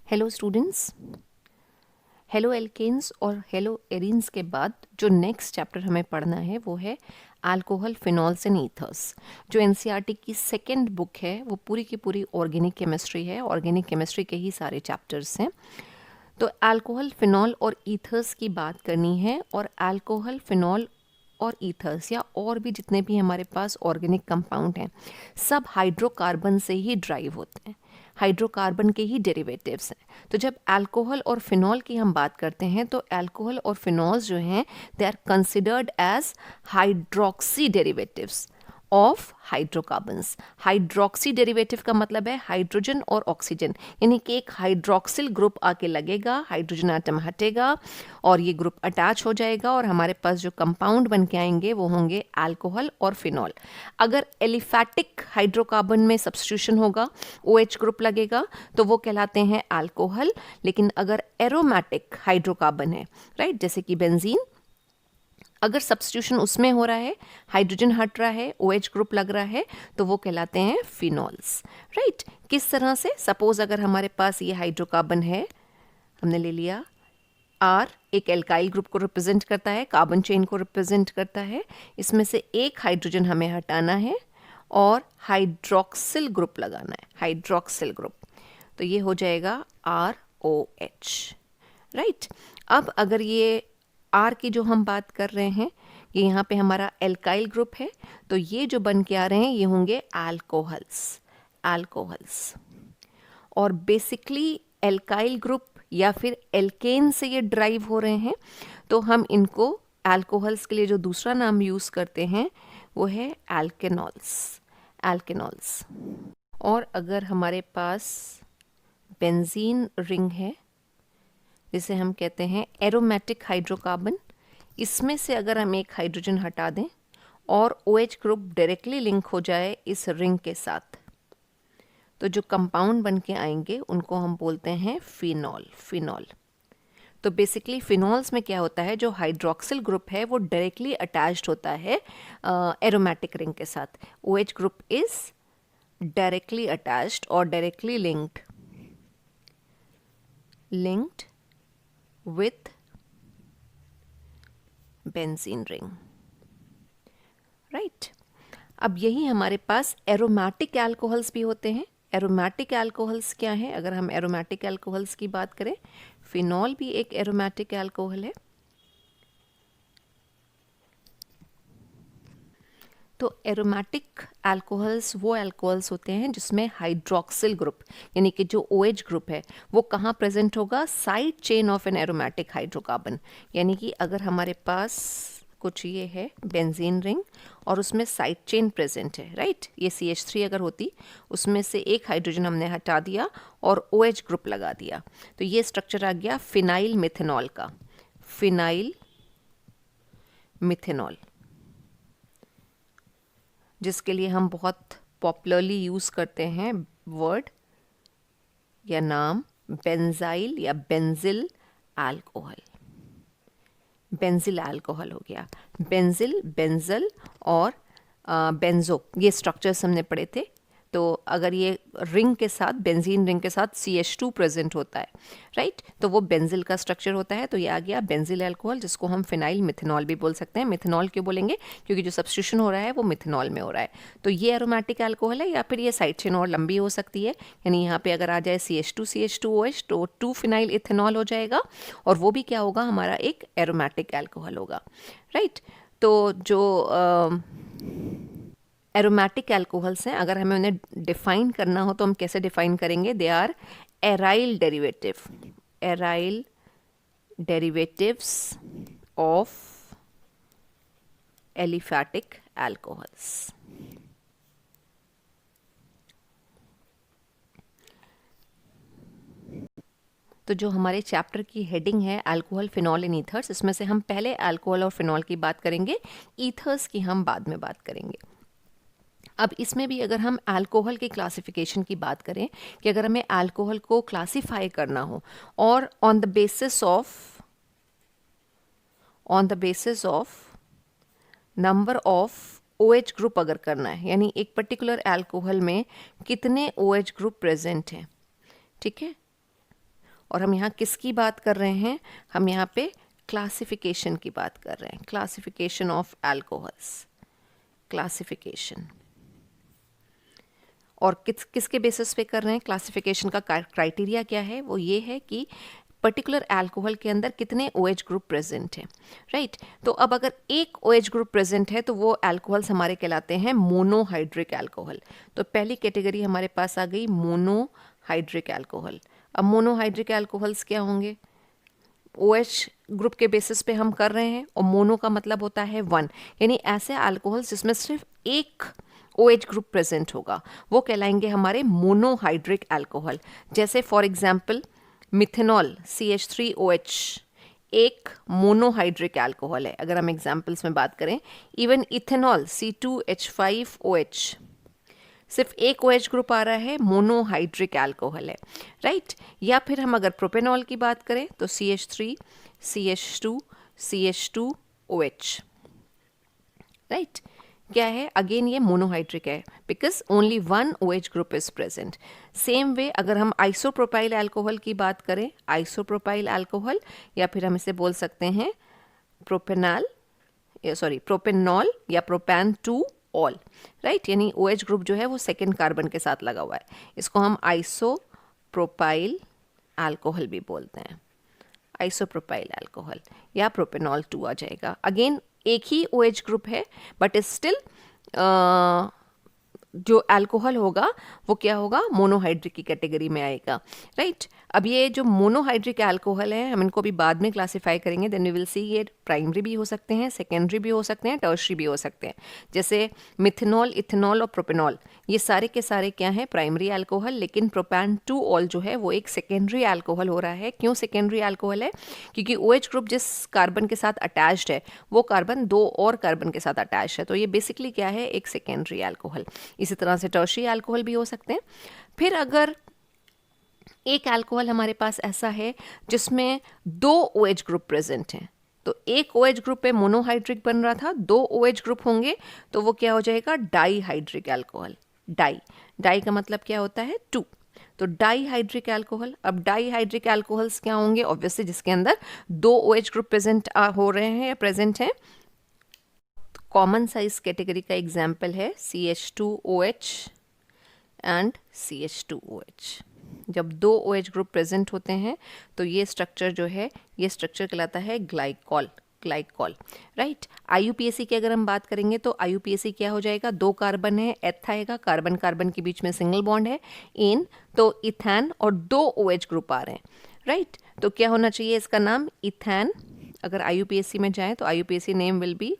Hello students, halo alkanes और hello arenes के बाद जो नेक्स्ट चैप्टर हमें पढ़ना है वो है अल्कोहल, फिनॉल्स एंड ईथर्स। जो एनसीईआरटी की सेकेंड बुक है वो पूरी की पूरी ऑर्गेनिक केमिस्ट्री है। ऑर्गेनिक केमिस्ट्री के ही सारे चैप्टर्स हैं। तो अल्कोहल, फिनॉल और ईथर्स की बात करनी है। और अल्कोहल, फिनॉल और ईथर्स या और भी जितने भी हमारे पास ऑर्गेनिक कंपाउंड हैं सब हाइड्रोकार्बन से ही ड्राइव होते हैं, हाइड्रोकार्बन के ही डेरिवेटिव्स हैं। तो जब अल्कोहल और फिनॉल की हम बात करते हैं तो अल्कोहल और फिनॉल्स जो हैं they are considered as hydroxy derivatives of hydrocarbons. Hydroxy derivative का मतलब है हाइड्रोजन और ऑक्सीजन, यानी कि एक हाइड्रोक्सिल ग्रुप आके लगेगा, हाइड्रोजन आटम हटेगा और ये ग्रुप अटैच हो जाएगा और हमारे पास जो कंपाउंड बन के आएंगे वो होंगे अल्कोहल और फिनॉल। अगर एलिफैटिक हाइड्रोकार्बन में सब्स्टिट्यूशन होगा, OH ग्रुप लगेगा, तो वो कहलाते हैं अल्कोहल। लेकिन अगर एरोमेटिक हाइड्रोकार्बन है, राइट, जैसे कि बेंजीन, अगर सब्स्टिट्यूशन उसमें हो रहा है, हाइड्रोजन हट रहा है, OH ग्रुप लग रहा है, तो वो कहलाते हैं फिनॉल्स। राइट, किस तरह से? सपोज अगर हमारे पास ये हाइड्रोकार्बन है, हमने ले लिया R, एक एल्काइल ग्रुप को रिप्रेजेंट करता है, कार्बन चेन को रिप्रेजेंट करता है। इसमें से एक हाइड्रोजन हमें हटाना है और हाइड्रोक्सिल ग्रुप लगाना है, हाइड्रोक्सिल ग्रुप। तो ये हो जाएगा ROH। राइट, अब अगर ये R की जो हम बात कर रहे हैं, ये यहाँ पे हमारा एल्काइल ग्रुप है, तो ये जो बन के आ रहे हैं ये होंगे अल्कोहल्स, अल्कोहल्स। और बेसिकली एल्काइल ग्रुप या फिर एल्केन से ये ड्राइव हो रहे हैं, तो हम इनको अल्कोहल्स के लिए जो दूसरा नाम यूज़ करते हैं वो है एल्केनॉल्स, एल्केनॉल्स। और अगर हमारे पास बेंजीन रिंग है जिसे हम कहते हैं एरोमेटिक हाइड्रोकार्बन, इसमें से अगर हम एक हाइड्रोजन हटा दें और OH ग्रुप डायरेक्टली लिंक हो जाए इस रिंग के साथ, तो जो कंपाउंड बन के आएंगे उनको हम बोलते हैं फिनॉल, फिनॉल। तो बेसिकली फिनॉल्स में क्या होता है, जो हाइड्रोक्सिल ग्रुप है वो डायरेक्टली अटैच्ड होता है एरोमेटिक रिंग के साथ। OH group is directly attached और directly linked with benzene ring, right. अब यही हमारे पास एरोमेटिक अल्कोहल्स भी होते हैं। एरोमेटिक अल्कोहल्स क्या है? अगर हम एरोमेटिक अल्कोहल्स की बात करें, फिनॉल भी एक एरोमेटिक अल्कोहल है। तो एरोमेटिक अल्कोहल्स वो अल्कोहल्स होते हैं जिसमें हाइड्रोक्सिल ग्रुप यानी कि जो OH ग्रुप है वो कहाँ प्रेजेंट होगा? Side chain of an aromatic hydrocarbon. यानी कि अगर हमारे पास कुछ ये है बेंजीन रिंग और उसमें साइड चेन प्रेजेंट है, राइट, ये CH3 अगर होती, उसमें से एक हाइड्रोजन हमने हटा दिया और OH ग्रुप लगा दिया, तो ये स्ट्रक्चर आ गया फिनाइल मिथेनॉल का, फिनाइल मिथेनॉल, जिसके लिए हम बहुत पॉपुलरली यूज़ करते हैं वर्ड या नाम बेंजाइल या बेंजिल अल्कोहल। बेंजिल अल्कोहल हो गया, बेंजिल, बेंजल और बेंजो, ये स्ट्रक्चर्स हमने पढ़े थे। तो अगर ये रिंग के साथ, बेंजीन रिंग के साथ CH2 प्रेजेंट होता है, राइट, तो वो बेंजिल का स्ट्रक्चर होता है। तो ये आ गया बेंजिल अल्कोहल, जिसको हम फिनाइल मिथेनॉल भी बोल सकते हैं। मिथेनॉल क्यों बोलेंगे? क्योंकि जो सब्स्टिट्यूशन हो रहा है वो मिथेनॉल में हो रहा है। तो ये एरोमेटिक अल्कोहल है, या फिर ये साइड चेन और लंबी हो सकती है, यानी यहाँ पे अगर आ जाए CH2 CH2OH तो 2 फिनाइल इथेनॉल हो जाएगा और वो भी क्या होगा? हमारा एक एरोमेटिक अल्कोहल होगा, राइट। तो जो एरोमेटिक अल्कोहल्स हैं, अगर हमें उन्हें डिफाइन करना हो तो हम कैसे डिफाइन करेंगे? They are aryl derivative, aryl derivatives of aliphatic alcohols. तो जो हमारे चैप्टर की हेडिंग है अल्कोहल, फिनॉल एंड ईथर्स, इसमें से हम पहले अल्कोहल और फिनॉल की बात करेंगे, ईथर्स की हम बाद में बात करेंगे। अब इसमें भी अगर हम अल्कोहल की क्लासिफिकेशन की बात करें कि अगर हमें अल्कोहल को क्लासिफाई करना हो और on the basis of number of OH group अगर करना है, यानी एक पर्टिकुलर अल्कोहल में कितने OH ग्रुप प्रेजेंट हैं, ठीक है, और हम यहाँ किसकी बात कर रहे हैं, हम यहाँ पे क्लासिफिकेशन की बात कर रहे हैं, क्लासिफिकेशन ऑफ अल्कोहल्स, क्लासिफिकेशन। और किसके बेसिस पे कर रहे हैं क्लासिफिकेशन का क्राइटेरिया क्या है, वो ये है कि पर्टिकुलर अल्कोहल के अंदर कितने OH ग्रुप प्रेजेंट हैं, राइट। तो अब अगर एक OH ग्रुप प्रेजेंट है तो वो अल्कोहल्स हमारे कहलाते हैं मोनोहाइड्रिक अल्कोहल। तो पहली कैटेगरी हमारे पास आ गई मोनोहाइड्रिक अल्कोहल। अब मोनोहाइड्रिक अल्कोहल्स क्या होंगे, OH ग्रुप के बेसिस पे हम कर रहे हैं, और मोनो का मतलब होता है वन, यानी ऐसे अल्कोहल्स जिसमें सिर्फ एक OH ग्रुप प्रेजेंट होगा, वो कहलाएंगे हमारे मोनोहाइड्रिक अल्कोहल। जैसे फॉर एग्जांपल मिथेनॉल CH3OH एक मोनोहाइड्रिक अल्कोहल है, अगर हम एग्जांपल्स में बात करें। इवन इथेनॉल C2H5OH सिर्फ एक OH ग्रुप आ रहा है, मोनोहाइड्रिक अल्कोहल है, राइट। या फिर हम अगर प्रोपेनॉल की बात करें तो CH3 CH2 CH2OH, राइट। क्या है, अगेन ये मोनोहाइड्रिक है because only one OH group is present. Same way अगर हम आइसोप्रोपाइल अल्कोहल की बात करें, आइसोप्रोपाइल अल्कोहल, या फिर हम इसे बोल सकते हैं प्रोपेनॉल या प्रोपैन टू ऑल, राइट, यानी OH ग्रुप जो है वो सेकेंड कार्बन के साथ लगा हुआ है, इसको हम आइसोप्रोपाइल अल्कोहल भी बोलते हैं, आइसोप्रोपाइल अल्कोहल या प्रोपेनॉल 2 आ जाएगा। अगेन एक ही OH ग्रुप है बट स्टिल जो अल्कोहल होगा वो क्या होगा, मोनोहाइड्रिक की कैटेगरी में आएगा, राइट। अब ये जो मोनोहाइड्रिक अल्कोहल है हम इनको भी बाद में क्लासिफाई करेंगे, देन वी विल सी ये प्राइमरी भी हो सकते हैं, सेकेंडरी भी हो सकते हैं, टर्शरी भी हो सकते हैं। जैसे मिथेनॉल, इथेनॉल और प्रोपेनॉल ये सारे के सारे क्या हैं, प्राइमरी अल्कोहल, लेकिन प्रोपैन टू ऑल जो है वो एक सेकेंडरी अल्कोहल हो रहा है। क्यों सेकेंडरी अल्कोहल है, क्योंकि OH ग्रुप जिस कार्बन के साथ अटैच्ड है वो कार्बन दो और कार्बन के साथ अटैच है, तो ये बेसिकली क्या है, एक सेकेंडरी अल्कोहल। इसी तरह से टर्शरी अल्कोहल भी हो सकते हैं। फिर अगर एक अल्कोहल हमारे पास ऐसा है जिसमें दो OH ग्रुप प्रेजेंट हैं, तो एक OH ग्रुप पे मोनोहाइड्रिक बन रहा था, दो OH ग्रुप होंगे तो वो क्या हो जाएगा, डाईहाइड्रिक अल्कोहल। डाई का मतलब क्या होता है, टू, तो डाईहाइड्रिक अल्कोहल। अब डाईहाइड्रिक अल्कोहल्स क्या होंगे, ऑब्वियसली जिसके अंदर दो OH ग्रुप प्रेजेंट हो रहे हैं या प्रेजेंट हैं। कॉमन साइज कैटेगरी का एग्जाम्पल है CH2OH एंड CH2OH। जब दो OH ग्रुप प्रेजेंट होते हैं तो ये स्ट्रक्चर जो है, ये स्ट्रक्चर कहलाता है ग्लाइकॉल, राइट। IUPAC की अगर हम बात करेंगे तो IUPAC क्या हो जाएगा, दो कार्बन है, एथ आएगा, कार्बन कार्बन के बीच में सिंगल बॉन्ड है, इन, तो इथैन, और दो OH ग्रुप आ रहे हैं, राइट। तो क्या होना चाहिए इसका नाम, इथैन। अगर IUPAC में जाए तो IUPAC name will be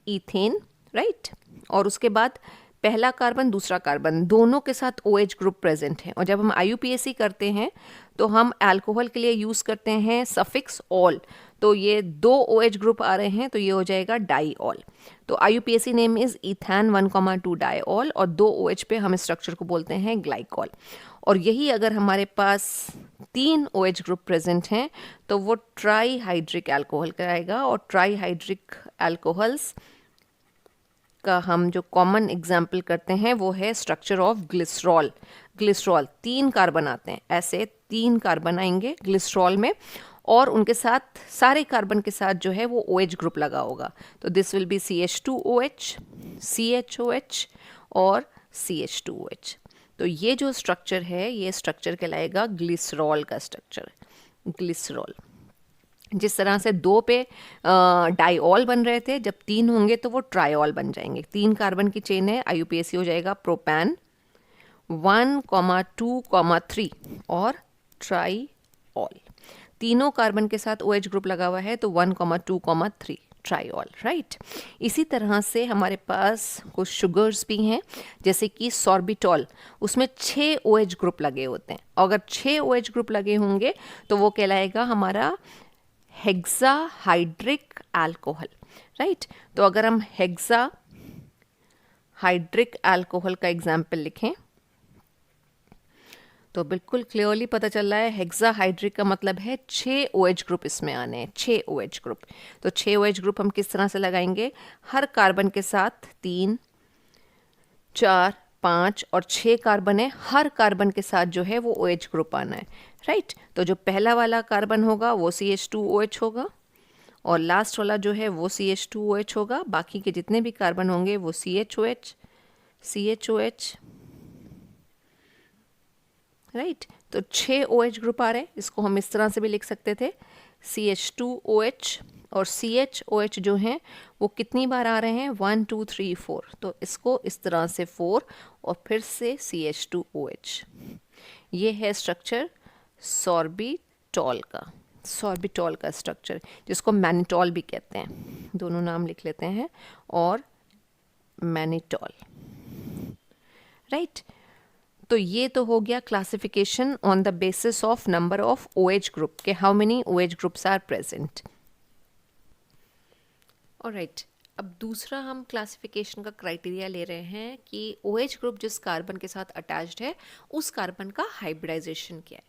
ethane, right. और उसके बाद पहला कार्बन दूसरा कार्बन दोनों के साथ OH ग्रुप प्रेजेंट है, और जब हम IUPAC करते हैं तो हम अल्कोहल के लिए यूज करते हैं सफिक्स ऑल, तो ये दो OH ग्रुप आ रहे हैं तो ये हो जाएगा डाईऑल। तो IUPAC नेम इज इथैन 1,2 डाईऑल, और दो OH पे हम स्ट्रक्चर को बोलते हैं ग्लाइकॉल। और यही अगर हमारे पास तीन OH ग्रुप प्रेजेंट हैं तो वो ट्राईहाइड्रिक अल्कोहल कराएगा। और ट्राईहाइड्रिक अल्कोहल्स का हम जो कॉमन एग्जाम्पल करते हैं वो है स्ट्रक्चर ऑफ ग्लिसरॉल। ग्लिसरॉल तीन कार्बन आते हैं, ऐसे तीन कार्बन आएंगे ग्लिसरॉल में, और उनके साथ सारे कार्बन के साथ जो है वो OH ग्रुप लगा होगा, तो this will be CH2OH, CHOH और CH2OH। तो ये जो स्ट्रक्चर है ये स्ट्रक्चर कहलाएगा ग्लिसरॉल का स्ट्रक्चर, ग्लिसरॉल। जिस तरह से दो पे डाईऑल बन रहे थे, जब तीन होंगे तो वो ट्राईऑल बन जाएंगे। तीन कार्बन की चेन है, IUPAC हो जाएगा प्रोपैन 1,2,3 और ट्राईऑल। तीनों कार्बन के साथ OH ग्रुप लगा हुआ है तो 1,2,3 ट्राईऑल, राइट। इसी तरह से हमारे पास कुछ शुगर्स भी हैं, जैसे कि सॉर्बिटॉल, उसमें 6 OH ग्रुप लगे होते हैं। अगर 6 OH ग्रुप लगे होंगे तो वो कहलाएगा हमारा हेक्साहाइड्रिक अल्कोहल, राइट। तो अगर हम हेक्साहाइड्रिक अल्कोहल का एग्जाम्पल लिखें तो बिल्कुल क्लियरली पता चल रहा है, हेक्साहाइड्रिक का मतलब है 6 OH ग्रुप इसमें आने हैं, 6 OH ग्रुप। तो 6 OH ग्रुप हम किस तरह से लगाएंगे, हर कार्बन के साथ 3, 4, 5 और 6 कार्बन है, हर कार्बन के साथ जो है वो OH ग्रुप आना है, राइट। तो जो पहला वाला कार्बन होगा वो CH2OH होगा और लास्ट वाला जो है वो CH2OH होगा। बाकी के जितने भी कार्बन होंगे वो CHOH, CHOH, राइट। तो 6 OH ग्रुप आ रहे हैं। इसको हम इस तरह से भी लिख सकते थे, CH2OH और CHOH जो हैं वो कितनी बार आ रहे हैं, 1 2 3 4। तो इसको इस तरह से 4 और फिर से CH2OH। ये है स्ट्रक्चर सॉर्बिटॉल का, सॉर्बिटॉल का स्ट्रक्चर, जिसको मैनिटॉल भी कहते हैं। दोनों नाम लिख लेते हैं, और मैनिटॉल, राइट। तो ये तो हो गया classification on the basis of number of OH group के, how many OH groups are present. Alright, अब दूसरा हम क्लासिफिकेशन का क्राइटेरिया ले रहे हैं कि OH ग्रुप जिस कार्बन के साथ अटैच्ड है उस कार्बन का हाइब्रिडाइजेशन क्या है।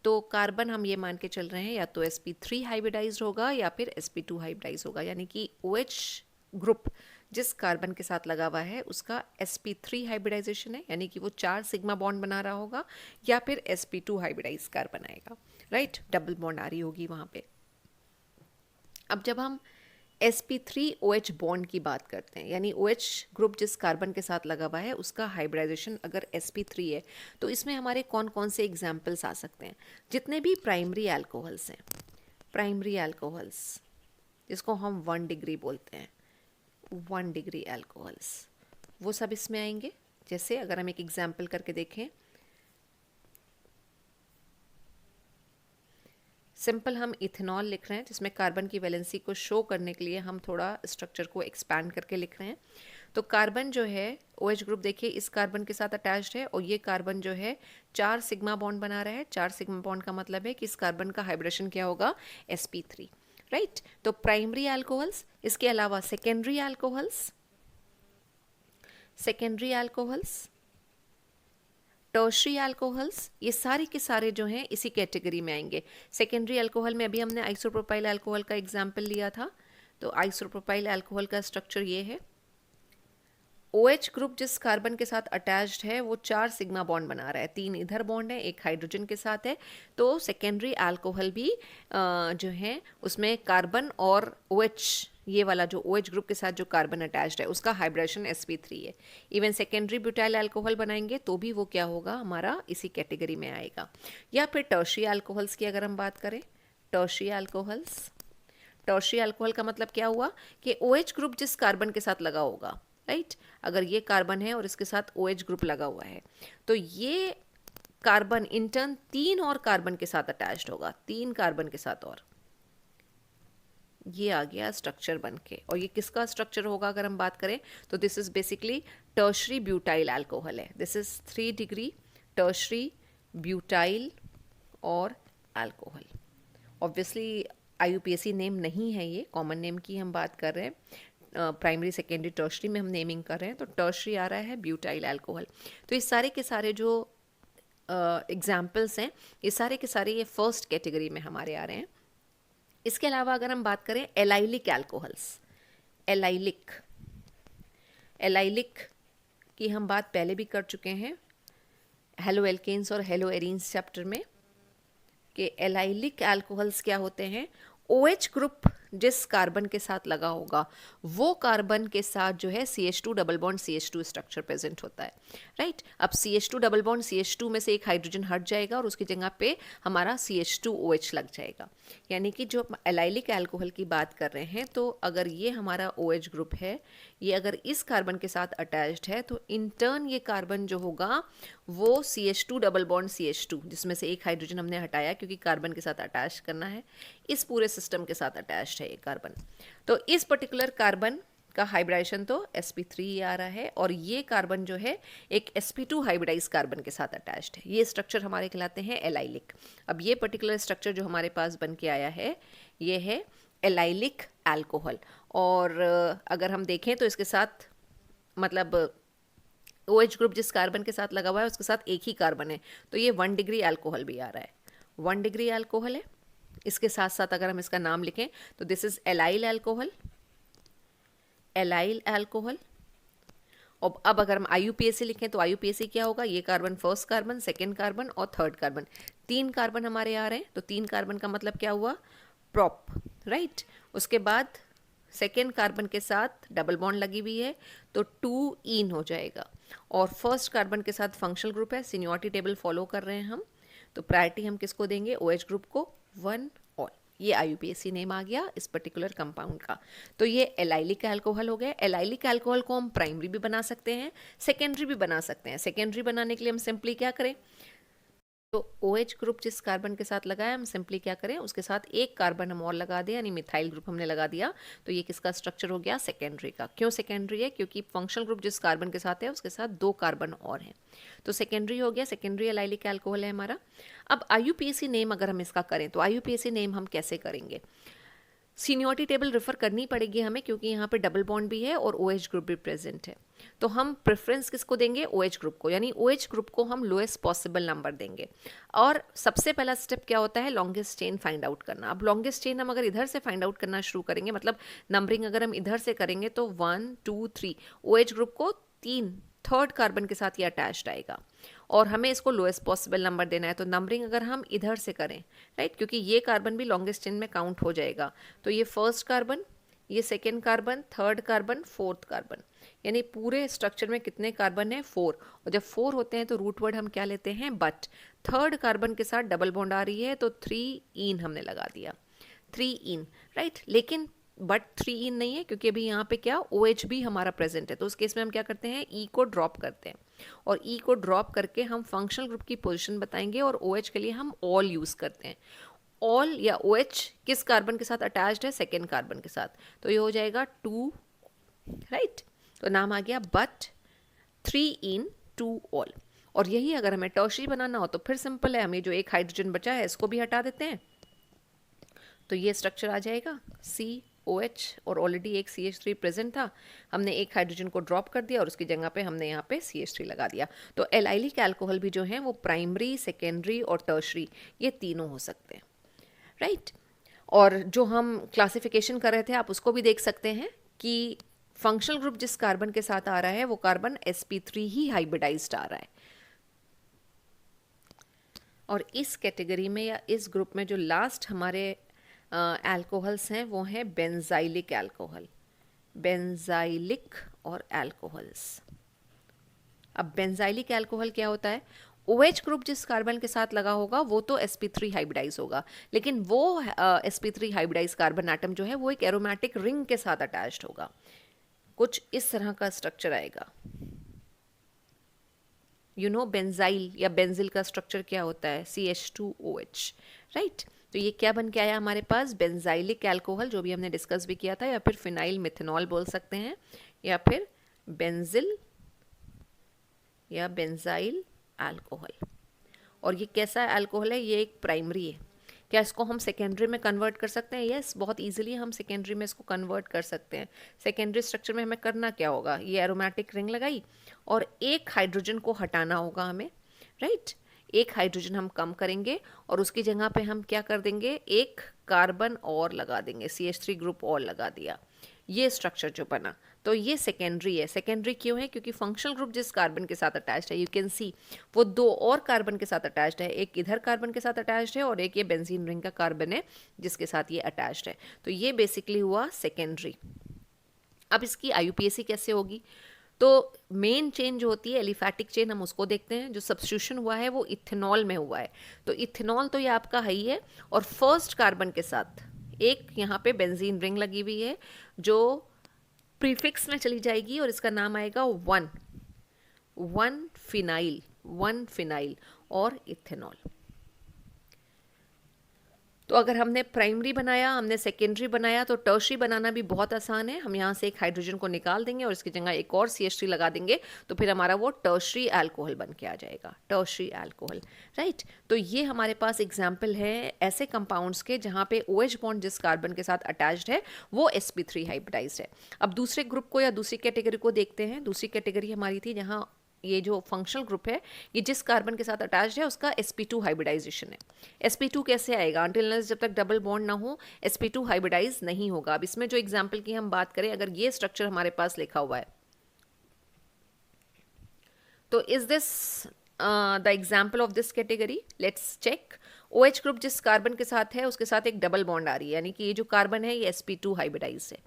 तो कार्बन हम ये मान के चल रहे हैं या तो sp3 हाइब्रिडाइज्ड होगा या फिर sp2 हाइब्रिडाइज होगा, यानी कि OH ग्रुप जिस कार्बन के साथ लगा हुआ है उसका sp3 हाइब्रिडाइजेशन है, यानी कि वो 4 सिग्मा बॉन्ड बना रहा होगा, या फिर sp2 हाइब्रिडाइज कार्बन आएगा, राइट। डबल बॉन्ड आ रही होगी वहाँ पे। अब जब हम sp3OH बॉन्ड की बात करते हैं, यानी OH ग्रुप जिस कार्बन के साथ लगा हुआ है उसका हाइब्रिडाइजेशन अगर sp3 है, तो इसमें हमारे कौन कौन से एग्जाम्पल्स आ सकते हैं। जितने भी प्राइमरी अल्कोहल्स हैं, प्राइमरी अल्कोहल्स जिसको हम 1 डिग्री बोलते हैं, 1 डिग्री अल्कोहल्स, वो सब इसमें आएंगे। जैसे अगर हम एक एग्जाम्पल करके देखें, सिंपल हम इथेनॉल लिख रहे हैं, जिसमें कार्बन की वैलेंसी को शो करने के लिए हम थोड़ा स्ट्रक्चर को एक्सपैंड करके लिख रहे हैं। तो कार्बन जो है OH ग्रुप देखिए इस कार्बन के साथ अटैच्ड है, और ये कार्बन जो है 4 सिग्मा बॉन्ड बना रहा है। 4 सिग्मा बॉन्ड का मतलब है कि इस कार्बन का हाइब्रिडेशन क्या होगा, sp3, राइट। तो प्राइमरी अल्कोहल्स, इसके अलावा secondary alcohols, secondary alcohols, tertiary alcohols, ये सारे के सारे जो हैं इसी कैटेगरी में आएंगे। सेकेंडरी अल्कोहल में अभी हमने आइसोप्रोपाइल अल्कोहल का एग्जाम्पल लिया था। तो आइसोप्रोपाइल अल्कोहल का स्ट्रक्चर ये है, OH ग्रुप जिस कार्बन के साथ अटैच्ड है वो 4 सिग्मा बॉन्ड बना रहा है, 3 इधर बॉन्ड है, एक हाइड्रोजन के साथ है। तो सेकेंडरी अल्कोहल भी जो है उसमें कार्बन और OH, ये वाला जो OH ग्रुप के साथ जो कार्बन अटैच्ड है उसका हाइब्रिडेशन sp3 है। इवन सेकेंडरी ब्यूटाइल अल्कोहल बनाएंगे तो भी वो क्या होगा, हमारा इसी कैटेगरी में आएगा। या फिर टर्शरी अल्कोहल्स की अगर हम बात करें, टर्शरी अल्कोहल्स, टर्शरी अल्कोहल का मतलब क्या हुआ कि OH ग्रुप जिस कार्बन के साथ लगा होगा, राइट। अगर ये कार्बन है और इसके साथ OH ग्रुप लगा हुआ है, तो ये कार्बन इन टर्न 3 और कार्बन के साथ अटैच्ड होगा, 3 कार्बन के साथ, और ये आ गया स्ट्रक्चर बन के। और ये किसका स्ट्रक्चर होगा अगर हम बात करें, तो this is basically tertiary butyl alcohol है। This is 3 degree tertiary butyl और अल्कोहल। ऑब्वियसली IUPAC नेम नहीं है, ये कॉमन नेम की हम बात कर रहे हैं। प्राइमरी सेकेंडरी टर्शरी में हम नेमिंग कर रहे हैं, तो टर्शरी आ रहा है ब्यूटाइल अल्कोहल। तो ये सारे के सारे जो एग्जाम्पल्स हैं, ये सारे के सारे ये फर्स्ट कैटेगरी में हमारे आ रहे हैं। इसके अलावा अगर हम बात करें एलाइलिक अल्कोहल्स, एलाइलिक, एलाइलिक की हम बात पहले भी कर चुके हैं हेलो एल्केन्स और हेलो एरीन्स चैप्टर में, कि एलाइलिक अल्कोहल्स क्या होते हैं, OH ग्रुप जिस कार्बन के साथ लगा होगा वो कार्बन के साथ जो है CH2 double bond CH2 structure present होता है, राइट। अब CH2 डबल बॉन्ड CH2 में से एक हाइड्रोजन हट जाएगा और उसकी जगह पे हमारा CH2OH लग जाएगा। यानी कि जो एलाइलिक अल्कोहल की बात कर रहे हैं, तो अगर ये हमारा OH ग्रुप है, ये अगर इस कार्बन के साथ अटैच्ड है, तो इन टर्न ये कार्बन जो होगा वो CH2 डबल बॉन्ड CH2, जिसमें से एक हाइड्रोजन हमने हटाया क्योंकि कार्बन के साथ अटैच करना है, इस पूरे सिस्टम के साथ अटैच्ड है ये कार्बन। तो इस पर्टिकुलर कार्बन का हाइब्रिडाइजेशन तो sp3 आ रहा है, और ये कार्बन जो है एक sp2 हाइब्रिडाइज कार्बन के साथ अटैच्ड है। ये स्ट्रक्चर हमारे कहलाते हैं एलाइलिक। अब ये पर्टिकुलर स्ट्रक्चर जो हमारे पास बन के आया है, ये है एलाइलिक अल्कोहल। और अगर हम देखें तो इसके साथ मतलब OH ग्रुप जिस कार्बन के साथ लगा हुआ है उसके साथ एक ही कार्बन है, तो ये 1 डिग्री अल्कोहल भी आ रहा है, 1 डिग्री अल्कोहल है। इसके साथ साथ अगर हम इसका नाम लिखें तो this is allyl alcohol, allyl alcohol. और अब अगर हम IUPAC लिखें तो IUPAC क्या होगा, ये carbon first carbon, second carbon और थर्ड कार्बन, 3 कार्बन हमारे आ रहे हैं, तो 3 कार्बन का मतलब क्या हुआ, प्रॉप, राइट। उसके बाद सेकेंड कार्बन के साथ डबल बॉन्ड लगी हुई है तो 2 इन हो जाएगा, और फर्स्ट कार्बन के साथ फंक्शनल ग्रुप है, सीनियरिटी टेबल फॉलो कर रहे हैं हम, तो प्रायोरिटी हम किसको देंगे, OH ग्रुप को, 1 ऑल। ये IUPAC नेम आ गया इस पर्टिकुलर कंपाउंड का। तो ये एलाइलिक अल्कोहल हो गया। एलाइलिक अल्कोहल को हम प्राइमरी भी बना सकते हैं, सेकेंडरी भी बना सकते हैं। सेकेंडरी बनाने के लिए हम सिंपली क्या करें, तो OH ग्रुप जिस कार्बन के साथ लगाया हम सिंपली क्या करें, उसके साथ एक कार्बन हम और लगा दें, यानी मिथाइल ग्रुप हमने लगा दिया, तो ये किसका स्ट्रक्चर हो गया, सेकेंडरी का। क्यों सेकेंडरी है, क्योंकि फंक्शनल ग्रुप जिस कार्बन के साथ है उसके साथ 2 कार्बन और हैं, तो सेकेंडरी हो गया, सेकेंडरी एलाइलिक अल्कोहल है हमारा। अब IUPAC नेम अगर हम इसका करें तो IUPAC नेम हम कैसे करेंगे, सीनियरिटी टेबल रेफर करनी पड़ेगी हमें, क्योंकि यहाँ पे डबल बॉन्ड भी है और OH ग्रुप भी प्रेजेंट है, तो हम प्रेफरेंस किसको देंगे, OH ग्रुप को, यानी OH ग्रुप को हम लोएस्ट पॉसिबल नंबर देंगे। और सबसे पहला स्टेप क्या होता है, लॉन्गेस्ट चेन फाइंड आउट करना। अब लॉन्गेस्ट चेन हम अगर इधर से फाइंड आउट करना शुरू करेंगे, मतलब नंबरिंग अगर हम इधर से करेंगे तो 1 2 3, OH ग्रुप को 3 थर्ड कार्बन के साथ ये अटैच्ड आएगा, और हमें इसको लोएस्ट पॉसिबल नंबर देना है, तो नंबरिंग अगर हम इधर से करें, राइट, क्योंकि ये कार्बन भी लॉन्गेस्ट चेन में काउंट हो जाएगा, तो ये फर्स्ट कार्बन, ये second carbon, third carbon, fourth carbon, यानी पूरे स्ट्रक्चर में कितने कार्बन है, 4, और जब 4 होते हैं तो रूट वर्ड हम क्या लेते हैं, बट। थर्ड कार्बन के साथ डबल बॉन्ड आ रही है तो 3 इन हमने लगा दिया, 3 इन, राइट। लेकिन बट 3 इन नहीं है, क्योंकि अभी यहाँ पे क्या OH भी हमारा प्रेजेंट है, तो उस केस में हम क्या करते हैं, E को ड्रॉप करते हैं, और E को ड्रॉप करके हम फंक्शनल ग्रुप की पोजीशन बताएंगे, और OH के लिए हम ऑल यूज़ करते हैं। ऑल या OH किस कार्बन के साथ अटैच्ड है, सेकेंड कार्बन के साथ, तो ये हो जाएगा 2, राइट। तो नाम आ गया बट 3 इन 2 ऑल। और यही अगर हमें टर्शरी बनाना हो तो फिर सिंपल है, हमें जो एक हाइड्रोजन बचा है इसको भी हटा देते हैं, तो ये स्ट्रक्चर आ जाएगा COH, और ऑलरेडी एक CH3 प्रेजेंट था, हमने एक हाइड्रोजन को ड्रॉप कर दिया और उसकी जगह पे हमने यहाँ पे CH3 लगा दिया। तो एलाइलिक अल्कोहल भी जो है वो प्राइमरी, सेकेंडरी और टर्शरी, ये तीनों हो सकते हैं, राइट। और जो हम क्लासिफिकेशन कर रहे थे आप उसको भी देख सकते हैं कि फंक्शनल ग्रुप जिस कार्बन के साथ आ रहा है वो कार्बन sp3 ही हाइब्रिडाइज्ड आ रहा है, और इस कैटेगरी में या इस ग्रुप में जो लास्ट हमारे अल्कोहल्स हैं वो हैं बेंजाइलिक अल्कोहल, बेंजाइलिक और अल्कोहल्स। अब बेंजाइलिक अल्कोहल क्या होता है, OH ग्रुप जिस कार्बन के साथ लगा होगा वो तो sp3 हाइब्रिडाइज होगा, लेकिन वो sp3 हाइब्रिडाइज कार्बन एटम जो है वो एक एरोमेटिक रिंग के साथ अटैच्ड होगा, कुछ इस तरह का स्ट्रक्चर आएगा। बेंजाइल या बेंजिल का स्ट्रक्चर क्या होता है, CH2OH, राइट। तो ये क्या बन के आया हमारे पास, बेंजाइलिक अल्कोहल, जो भी हमने डिस्कस भी किया था, या फिर फिनाइल मिथेनॉल बोल सकते हैं, या फिर बेंजिल या बेंजाइल अल्कोहल। और ये कैसा अल्कोहल है, ये एक प्राइमरी है। क्या इसको हम सेकेंडरी में कन्वर्ट कर सकते हैं, यस, बहुत इजीली हम सेकेंडरी में इसको कन्वर्ट कर सकते हैं। सेकेंडरी स्ट्रक्चर में हमें करना क्या होगा, ये एरोमेटिक रिंग लगाई और एक हाइड्रोजन को हटाना होगा हमें, राइट। एक हाइड्रोजन हम कम करेंगे और उसकी जगह पे हम क्या कर देंगे, एक कार्बन और लगा देंगे, CH3 ग्रुप और लगा दिया, ये स्ट्रक्चर जो बना, तो ये सेकेंडरी है। सेकेंडरी क्यों है, क्योंकि फंक्शनल ग्रुप जिस कार्बन के साथ अटैच्ड है, यू कैन सी वो 2 और कार्बन के साथ अटैच्ड है, एक इधर कार्बन के साथ अटैच्ड है और एक ये बेंजीन रिंग का कार्बन है जिसके साथ ये अटैच्ड है, तो ये बेसिकली हुआ सेकेंडरी। अब इसकी IUPAC कैसे होगी, तो मेन चेन जो होती है एलिफैटिक चेन, हम उसको देखते हैं। जो सब्स्टिट्यूशन हुआ है वो इथेनॉल में हुआ है, तो इथेनॉल तो ये आपका है ही है, और फर्स्ट कार्बन के साथ एक यहाँ पे बेंजीन रिंग लगी हुई है जो प्रीफिक्स में चली जाएगी और इसका नाम आएगा 1 फिनाइल और इथेनॉल। तो अगर हमने प्राइमरी बनाया, हमने सेकेंडरी बनाया, तो टर्शरी बनाना भी बहुत आसान है। हम यहाँ से एक हाइड्रोजन को निकाल देंगे और इसकी जगह एक और CH3 लगा देंगे, तो फिर हमारा वो टर्शरी अल्कोहल बन के आ जाएगा, टर्शरी अल्कोहल, राइट। तो ये हमारे पास एग्जाम्पल है ऐसे कंपाउंड्स के जहाँ पे OH बॉन्ड जिस कार्बन के साथ अटैच्ड है वो sp3 हाइब्रिडाइज्ड है। अब दूसरे ग्रुप को या दूसरी कैटेगरी को देखते हैं। दूसरी कैटेगरी हमारी थी जहाँ ये जो फंक्शनल ग्रुप है ये जिस कार्बन के साथ अटैच्ड है उसका sp2 हाइब्रिडाइजेशन है। sp2 कैसे आएगा, अनटिल जब तक डबल बॉन्ड ना हो sp2 हाइब्रिडाइज नहीं होगा। अब इसमें जो एग्जांपल की हम बात करें, अगर ये स्ट्रक्चर हमारे पास लिखा हुआ है तो is this the example of this category? Let's check. OH group जिस कार्बन के साथ है उसके साथ एक डबल बॉन्ड आ रही है, यानी कि ये जो कार्बन है ये sp2 हाइब्रिडाइज है।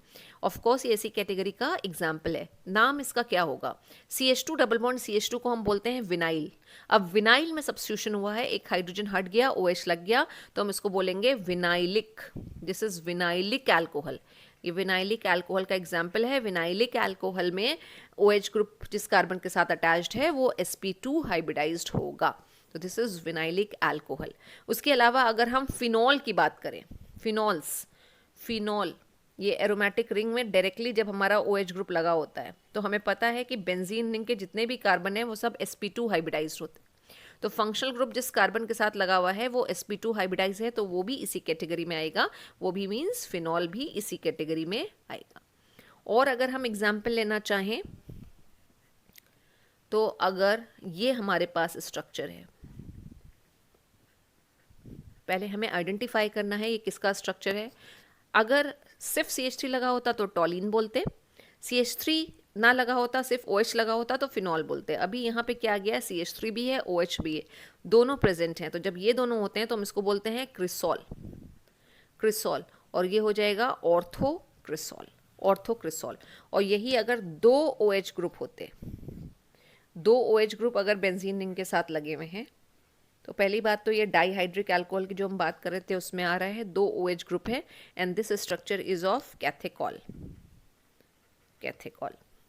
ऑफ कोर्स ये इसी कैटेगरी का एग्जाम्पल है। नाम इसका क्या होगा? CH2 डबल बॉन्ड CH2 को हम बोलते हैं विनाइल। अब विनाइल में सब्स्टिट्यूशन हुआ है, एक हाइड्रोजन हट गया, OH लग गया, तो हम इसको बोलेंगे vinylic. This is vinylic alcohol. ये विनाइलिक अल्कोहल का एग्जाम्पल है। विनाइलिक अल्कोहल में OH ग्रुप जिस कार्बन के साथ अटैच्ड है वो sp2 हाइब्रिडाइज्ड होगा। तो दिस इज विनाइलिक अल्कोहल। उसके अलावा अगर हम फिनॉल की बात करें, फिनॉल ये एरोमेटिक रिंग में डायरेक्टली जब हमारा OH ग्रुप लगा होता है तो हमें पता है कि बेंजीन रिंग के जितने भी कार्बन हैं वो सब sp2 हाइब्रिडाइज्ड होते हैं। तो फंक्शनल ग्रुप जिस कार्बन के साथ लगा हुआ है वो sp2 हाइब्रिडाइज है, तो वो भी इसी कैटेगरी में आएगा। वो भी मीन्स फिनॉल भी इसी कैटेगरी में आएगा। और अगर हम एग्जाम्पल लेना चाहें तो अगर ये हमारे पास स्ट्रक्चर है, पहले हमें आइडेंटिफाई करना है ये किसका स्ट्रक्चर है। अगर सिर्फ CH3 लगा होता तो टॉलिन बोलते, CH3 ना लगा होता, सिर्फ OH लगा होता तो फिनॉल बोलते। अभी यहाँ पे क्या गया है, CH3 भी है, OH भी है, दोनों प्रेजेंट हैं, तो जब ये दोनों होते हैं तो हम इसको बोलते हैं क्रिसॉल, और ये हो जाएगा ऑर्थोक्रिसॉल। और यही अगर दो OH ग्रुप होते, दो OH ग्रुप अगर बेंजीन रिंग के साथ लगे हुए हैं, तो पहली बात तो ये डाईहाइड्रिक अल्कोहल की जो हम बात कर रहे थे उसमें आ रहा है, दो OH ग्रुप है, and this structure is of catechol.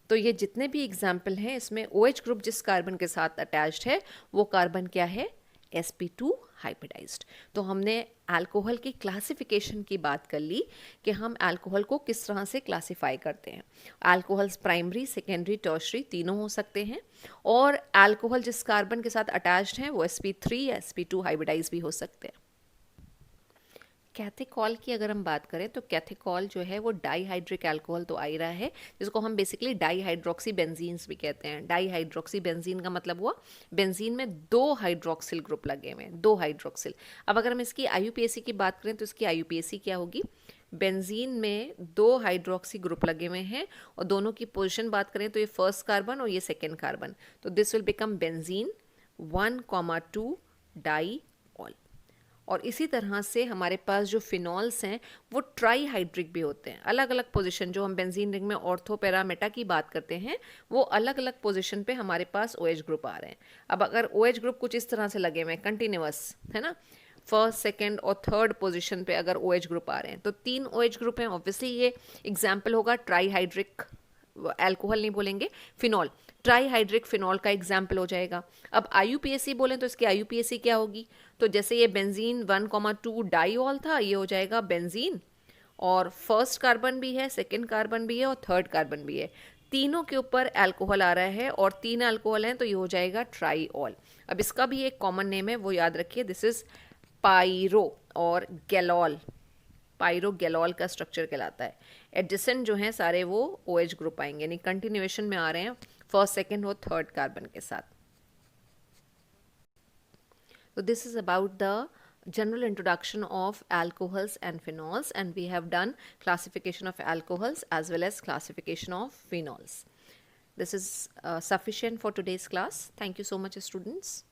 तो ये जितने भी एग्जाम्पल हैं इसमें OH ग्रुप जिस कार्बन के साथ अटैच्ड है वो कार्बन क्या है, sp2 हाइब्रिडाइज्ड। तो हमने अल्कोहल की क्लासिफिकेशन की बात कर ली कि हम अल्कोहल को किस तरह से क्लासिफाई करते हैं। अल्कोहल्स प्राइमरी, सेकेंडरी, टर्शरी तीनों हो सकते हैं, और अल्कोहल जिस कार्बन के साथ अटैच्ड हैं वो sp3 या sp2 हाइब्रिडाइज भी हो सकते हैं। कैथेकॉल की अगर हम बात करें तो कैथेकॉल जो है वो डाईहाइड्रिक अल्कोहल तो आ ही रहा है, जिसको हम बेसिकली डाईहाइड्रोक्सी बेंजीन्स भी कहते हैं। डाईहाइड्रोक्सी बेंजीन का मतलब हुआ बेंजीन में दो हाइड्रोक्सिल ग्रुप लगे हुए हैं, दो हाइड्रोक्सिल। अब अगर हम इसकी IUPAC की बात करें तो इसकी IUPAC क्या होगी, बेंजीन में दो हाइड्रोक्सी ग्रुप लगे हुए हैं और दोनों की पोजीशन बात करें तो ये फर्स्ट कार्बन और ये सेकेंड कार्बन, तो this will become benzene 1,2 diol. और इसी तरह से हमारे पास जो फिनॉल्स हैं वो ट्राईहाइड्रिक भी होते हैं। अलग अलग पोजीशन, जो हम बेंजीन रिंग में ऑर्थो पैरा मेटा की बात करते हैं वो अलग अलग पोजीशन पे हमारे पास OH ग्रुप आ रहे हैं। अब अगर OH ग्रुप कुछ इस तरह से लगे हुए हैं कंटिन्यूअस, है ना, फर्स्ट, सेकेंड और थर्ड पोजीशन पे अगर OH ग्रुप आ रहे हैं तो 3 OH ग्रुप हैं, ऑब्वियसली ये एग्जाम्पल होगा ट्राईहाइड्रिक अल्कोहल नहीं बोलेंगे, फिनॉल, ट्राईहाइड्रिक फिनॉल का एग्जाम्पल हो जाएगा। अब IUPAC बोलें तो इसकी IUPAC क्या होगी, तो जैसे ये बेंजीन 1,2 डाईऑल था, ये हो जाएगा बेंजीन, और फर्स्ट कार्बन भी है, सेकेंड कार्बन भी है और थर्ड कार्बन भी है, तीनों के ऊपर अल्कोहल आ रहा है और 3 अल्कोहल हैं तो ये हो जाएगा ट्राईऑल। अब इसका भी एक कॉमन नेम है, वो याद रखिए, दिस इज पायरो और गैलॉल। पायरो गैलॉल का स्ट्रक्चर कहलाता है। एडजेसेंट जो हैं सारे वो OH ग्रुप आएंगे, यानी कंटिन्यूएशन में आ रहे हैं फर्स्ट, सेकेंड और थर्ड कार्बन के साथ। So this is about the general introduction of alcohols and phenols, and we have done classification of alcohols as well as classification of phenols. This is sufficient for today's class. Thank you so much, students.